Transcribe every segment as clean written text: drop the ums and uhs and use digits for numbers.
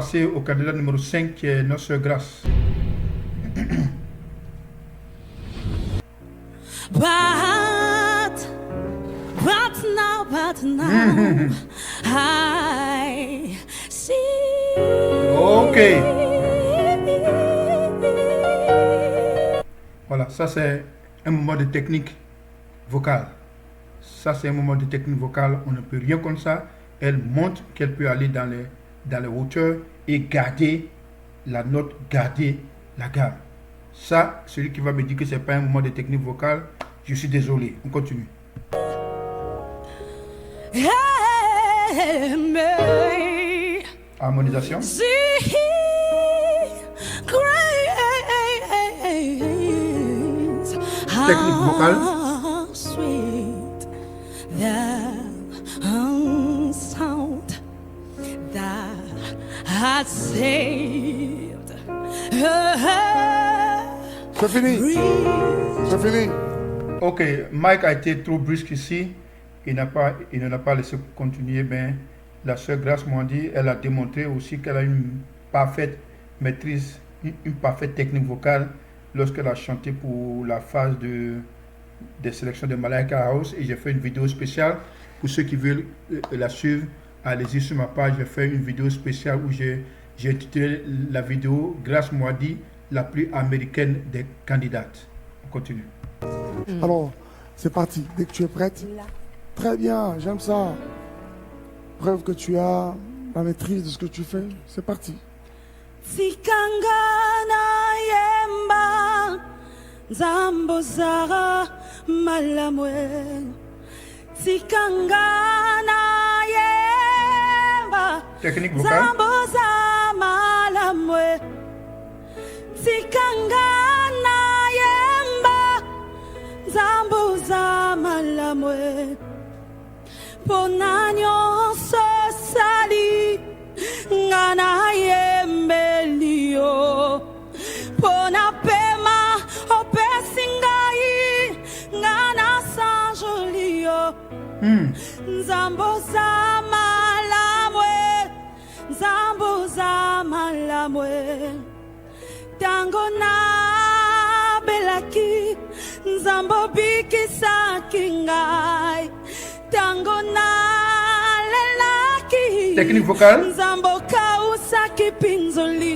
passer au candidat numéro 5 qui est notre sœur Grâce. But now, I see. Ok. Voilà, ça c'est un moment de technique vocale. Ça c'est un moment de technique vocale. On ne peut rien comme ça. Elle montre qu'elle peut aller dans les hauteurs et garder la note, garder la gamme. Ça, celui qui va me dire que c'est pas un moment de technique vocale, je suis désolé. On continue. Harmonisation. Technique vocale. Sweet the sound that had saved her. C'est fini. C'est fini. Ok, Mike a été trop brusque ici. Il ne l'a pas laissé continuer. Ben, la sœur Grâce m'a dit, elle a démontré aussi qu'elle a une parfaite maîtrise, une parfaite technique vocale lorsqu'elle a chanté pour la phase des sélections de Malaika House. Et j'ai fait une vidéo spéciale pour ceux qui veulent la suivre. Allez-y sur ma page, j'ai fait une vidéo spéciale où j'ai intitulé la vidéo Grâce m'a dit, la plus américaine des candidates. On continue. Alors, c'est parti. Dès que tu es prête. Très bien, j'aime ça. Preuve que tu as la maîtrise de ce que tu fais. C'est parti. Tikangana yemba Zambozara malamwe. Tikangana yemba Technique vocale. Zamboza malamwe. Tikangana yemba Zamboza malamwe. Ponanyo sosali ngana yembelio pona pema opesingai ngana sanjolio nzambo za malamwe tango na belaki nzambo bikisa kingai tango na lelaki Technique vocale. nzambo kausa kipinzoli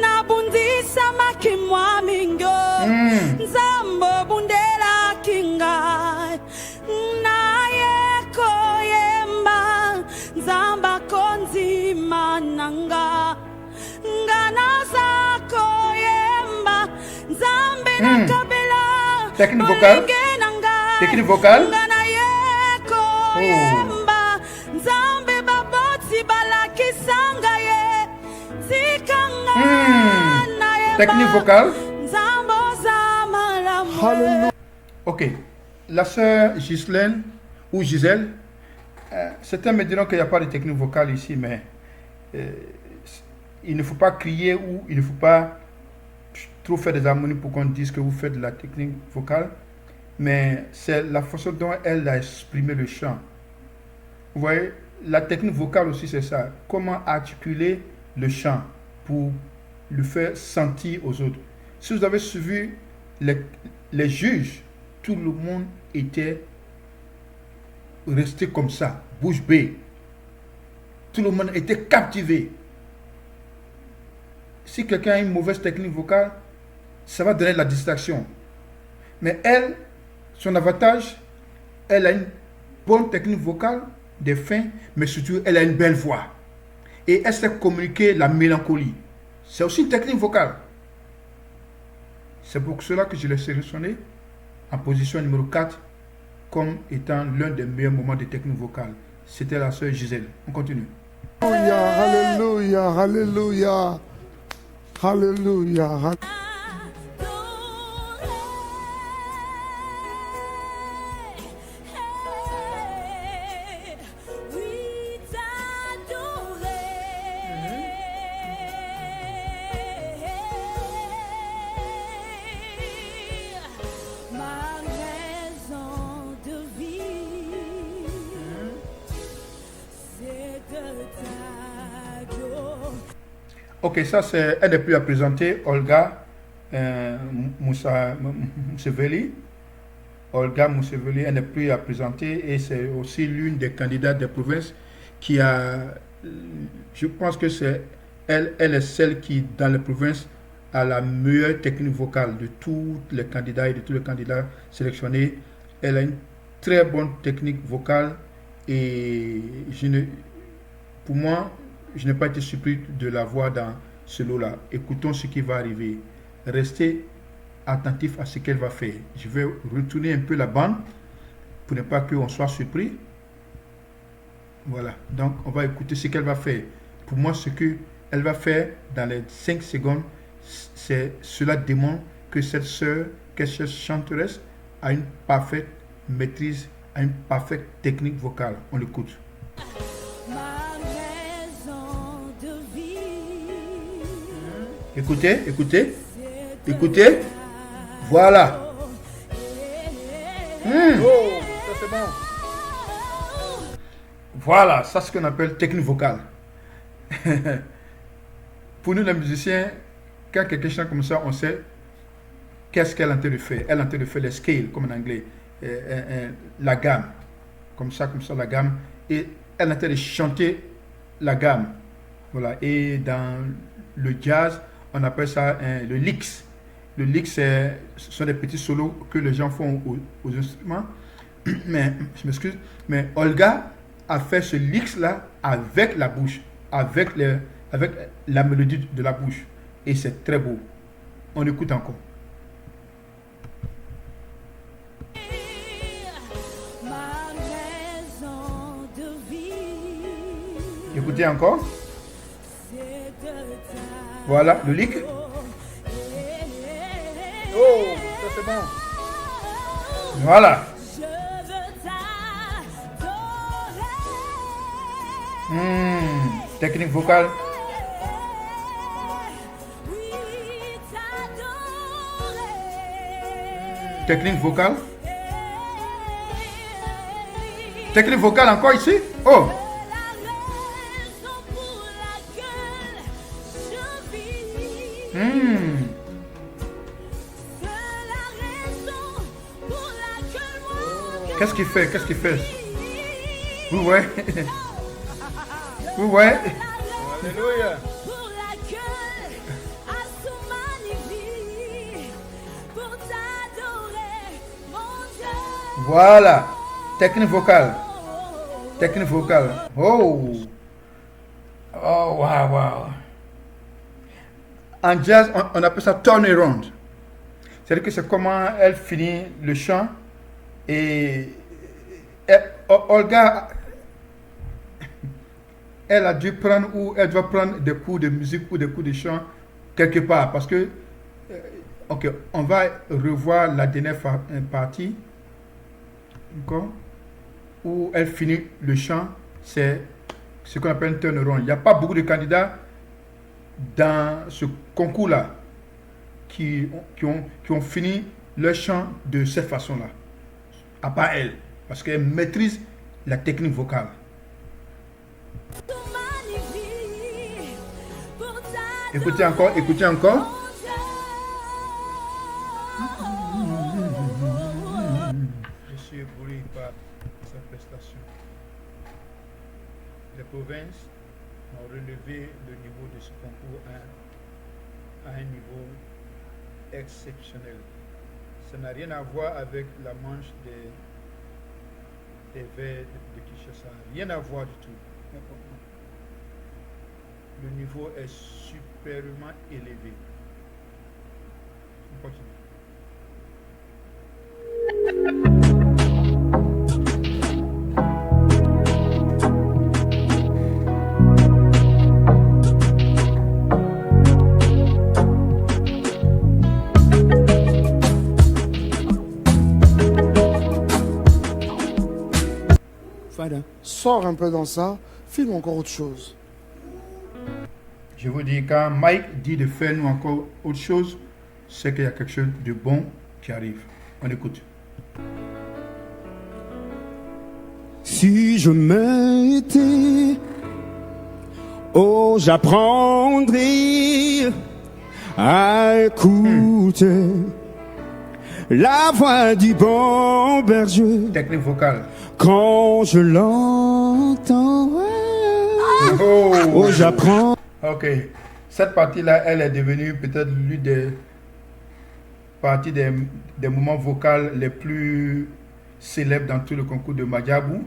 nabundisa makimwa mingo nzambo bundela kingai naye koyemba nzamba konzi mananga ngana za koyemba nzambe nakabela Technique vocale. Technique vocale. Yemba nzambe baboti balakisanga ye tikanga na yemba Technique vocale. nzambo za malamwe. Alléluia. Ok. La sœur Ghislaine ou Gisèle, certains me diront qu'il n'y a pas de technique vocale ici, mais il ne faut pas crier ou il ne faut pas trop faire des harmonies pour qu'on dise que vous faites de la technique vocale. Mais c'est la façon dont elle a exprimé le chant. Vous voyez, la technique vocale aussi, c'est ça. Comment articuler le chant pour le faire sentir aux autres. Si vous avez suivi les juges, tout le monde était resté comme ça, bouche bée. Tout le monde était captivé. Si quelqu'un a une mauvaise technique vocale, ça va donner de la distraction. Mais elle, son avantage, elle a une bonne technique vocale, des fins, mais surtout elle a une belle voix. Et elle sait communiquer la mélancolie. C'est aussi une technique vocale. C'est pour cela que je l'ai sélectionné en position numéro 4 comme étant l'un des meilleurs moments de technique vocale. C'était la sœur Gisèle. On continue. Alléluia, alléluia, alléluia, alléluia. Ok, ça c'est, elle n'est plus à présenter, Olga Mousseveli. Olga Mousseveli, elle n'est plus à présenter et c'est aussi l'une des candidates des provinces qui a, je pense que c'est elle est celle qui, dans les provinces, a la meilleure technique vocale de tous les candidats et de tous les candidats sélectionnés. Elle a une très bonne technique vocale et pour moi, je n'ai pas été surpris de la voir dans ce lot-là. Écoutons ce qui va arriver. Restez attentif à ce qu'elle va faire. Je vais retourner un peu la bande pour ne pas qu'on soit surpris. Voilà, donc on va écouter ce qu'elle va faire. Pour moi, ce qu'elle va faire dans les 5 secondes, cela démontre que cette sœur, que cette chanteuse a une parfaite maîtrise, a une parfaite technique vocale. On l'écoute. Écoutez, écoutez, écoutez. Voilà. Oh, ça c'est bon. Voilà, ça c'est ce qu'on appelle technique vocale. Pour nous les musiciens, quand quelqu'un chante comme ça, on sait qu'est-ce qu'elle est en train de faire. Elle est en train de faire les scales, comme en anglais, la gamme, comme ça, la gamme. Et elle est en train de chanter la gamme. Voilà. Et dans le jazz, on appelle ça le licks. Le lick, ce sont des petits solos que les gens font aux instruments. Mais, je m'excuse, mais Olga a fait ce lick-là avec la bouche, avec la mélodie de la bouche. Et c'est très beau. On écoute encore. Écoutez encore. Voilà, le lick. Oh, ça c'est bon. Voilà. Technique vocale. Technique vocale. Technique vocale encore ici. Oh. Qu'est-ce qu'il fait? Qu'est-ce qu'il fait? Oui, ouais. Oui, ouais. Alléluia. Voilà. Technique vocale. Technique vocale. Oh. Oh, wow, wow. En jazz, on appelle ça turnaround. C'est-à-dire que c'est comment elle finit le chant. Et Olga, elle a dû prendre ou elle doit prendre des cours de musique ou des cours de chant quelque part. Parce que, ok, on va revoir la dernière partie, où elle finit le chant. C'est ce qu'on appelle un turnaround. Il n'y a pas beaucoup de candidats dans ce concours-là qui ont fini leur chant de cette façon-là. À part elle, parce qu'elle maîtrise la technique vocale. Écoutez encore, écoutez encore. Je suis ébloui par sa prestation. Les provinces ont relevé le niveau de ce concours à un niveau exceptionnel. Ça n'a rien à voir avec la manche des vers de Kinshasa. Rien à voir du tout. Le niveau est supérieurement élevé. On continue. Sors un peu dans ça, filme encore autre chose. Je vous dis, quand Mike dit de faire nous encore autre chose, c'est qu'il y a quelque chose de bon qui arrive. On écoute. Si je m'étais Oh, j'apprendrai à écouter la voix du bon berger. Technique vocale. Quand je l'entends, oh, j'apprends. Ok. Cette partie-là, elle est devenue peut-être l'une des parties des moments vocaux les plus célèbres dans tout le concours de Madjabou.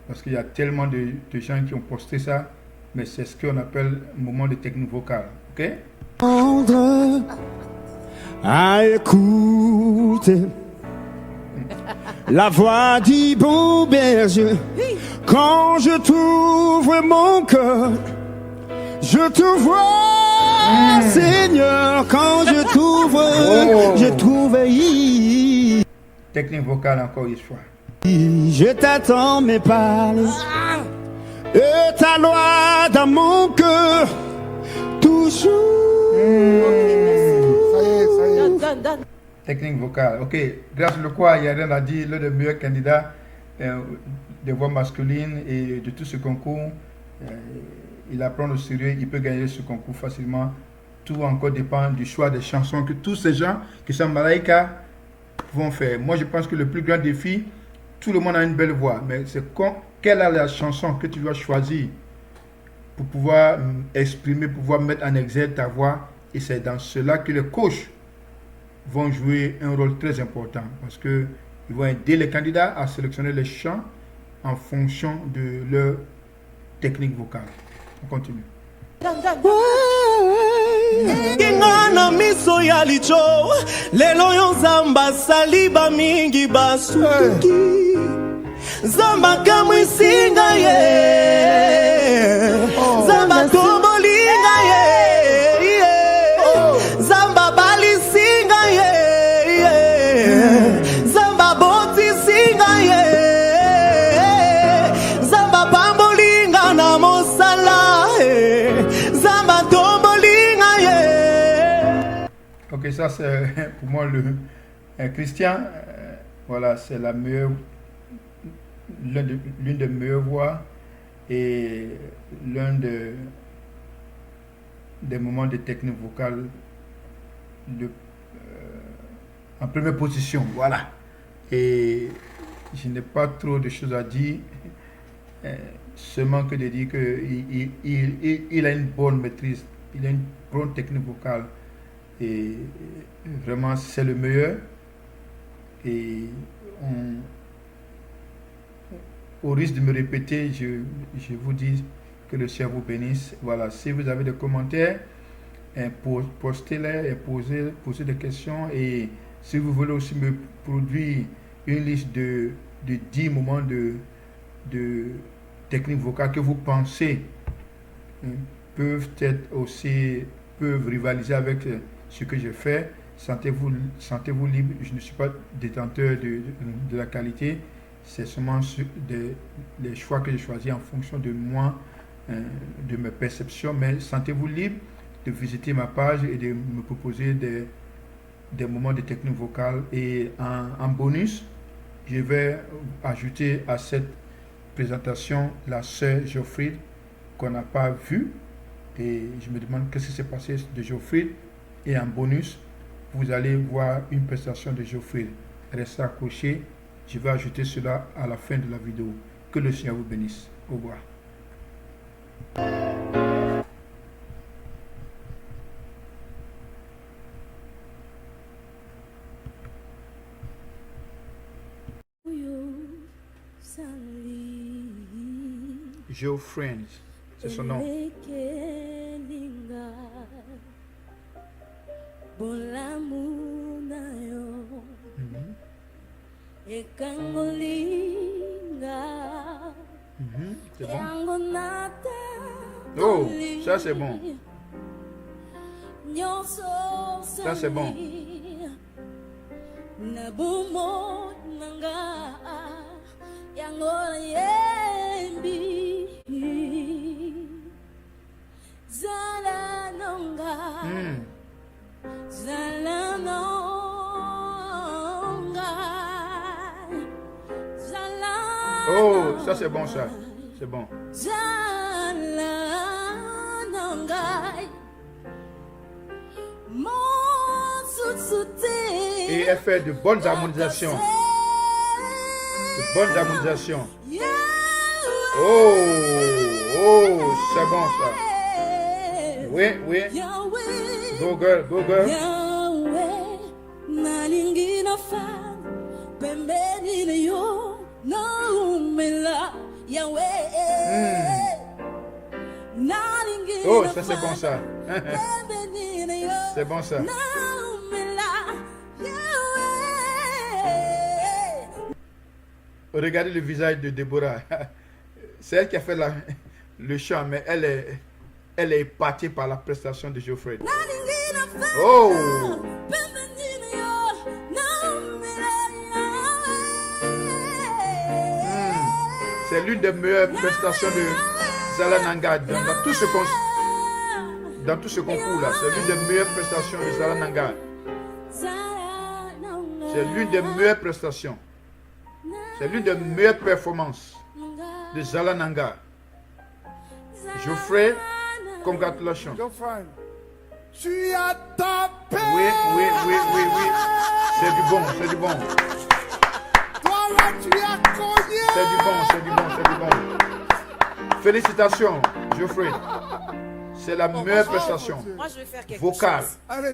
Parce qu'il y a tellement de gens qui ont posté ça. Mais c'est ce qu'on appelle moment de technique vocale. Ok? À écouter la voix du bon berger. Quand je t'ouvre mon cœur, je te vois, Seigneur. Quand je t'ouvre, je trouve. Technique vocale encore une fois. Je t'attends, mais parle. Et ta loi dans mon cœur, toujours. Ça y est, ça y est. Technique vocale. Ok. Grâce le quoi, il y a rien à dire. L'un des meilleurs candidats de voix masculine et de tout ce concours. Il apprend le sérieux, il peut gagner ce concours facilement. Tout encore dépend du choix des chansons que tous ces gens qui sont Malaika vont faire. Moi, je pense que le plus grand défi, tout le monde a une belle voix, mais c'est quelle est la chanson que tu dois choisir pour pouvoir exprimer, pouvoir mettre en exergue ta voix. Et c'est dans cela que les coachs vont jouer un rôle très important parce qu'ils vont aider les candidats à sélectionner les chants en fonction de leur technique vocale. On continue. Ingana miso ya licho lelo yo zamba saliba mingi basuki zamba kamwisinga ye zamba tobolinga ye zamba balisinga ye zamba boti singa ye zamba pambolinga na mosala zamba tobolinga ye. Ok, ça c'est pour moi le Christian. Voilà, c'est la meilleure, l'une des meilleures voix et l'un des moments de technique vocale en première position. Voilà. Et je n'ai pas trop de choses à dire, seulement que de dire qu'il a une bonne maîtrise, il a une bonne technique vocale. Et vraiment, c'est le meilleur. Et au risque de me répéter, je vous dis que le Seigneur vous bénisse. Voilà, si vous avez des commentaires, postez-les et posez des questions. Et si vous voulez aussi me produire une liste de 10 moments de technique vocale que vous pensez peuvent rivaliser avec ce que je fais, sentez-vous libre. Je ne suis pas détenteur de la qualité, c'est seulement les choix que j'ai choisis en fonction de moi, de mes perceptions, mais sentez-vous libre de visiter ma page et de me proposer des moments de technique vocale. Et en bonus, je vais ajouter à cette présentation la sœur Geoffrey qu'on n'a pas vue, et je me demande qu'est-ce qui s'est passé de Geoffrey. Et en bonus, vous allez voir une prestation de Geoffrey. Restez accrochés, je vais ajouter cela à la fin de la vidéo. Que le Seigneur vous bénisse. Au revoir. Geoffrey, c'est son nom. C'est bon. Oh, ça c'est bon. Ça c'est bon. Oh, ça c'est bon, ça. C'est bon. Et elle fait de bonnes harmonisations. De bonnes harmonisations. Oh, oh, c'est bon ça. Oui, oui. Go girl, go girl. Oh, ça c'est bon ça. C'est bon ça. Regardez le visage de Déborah. C'est elle qui a fait le chant, mais elle est épatée par la prestation de Geoffrey. Oh! C'est l'une des meilleures prestations de Zala Nanga dans tout ce concours là. C'est l'une des meilleures prestations de Zala Nanga. C'est l'une des meilleures prestations. C'est l'une des meilleures performances de Zala Nanga. Geoffrey, congratulations. Geoffrey, tu as tapé. Oui, oui, oui, oui, oui. C'est du bon, c'est du bon. Toi là, tu as cogné. C'est du bon, c'est du bon, c'est du bon. Félicitations, Geoffrey. C'est la meilleure prestation Moi, je vais faire quelque vocale. chose. Allez.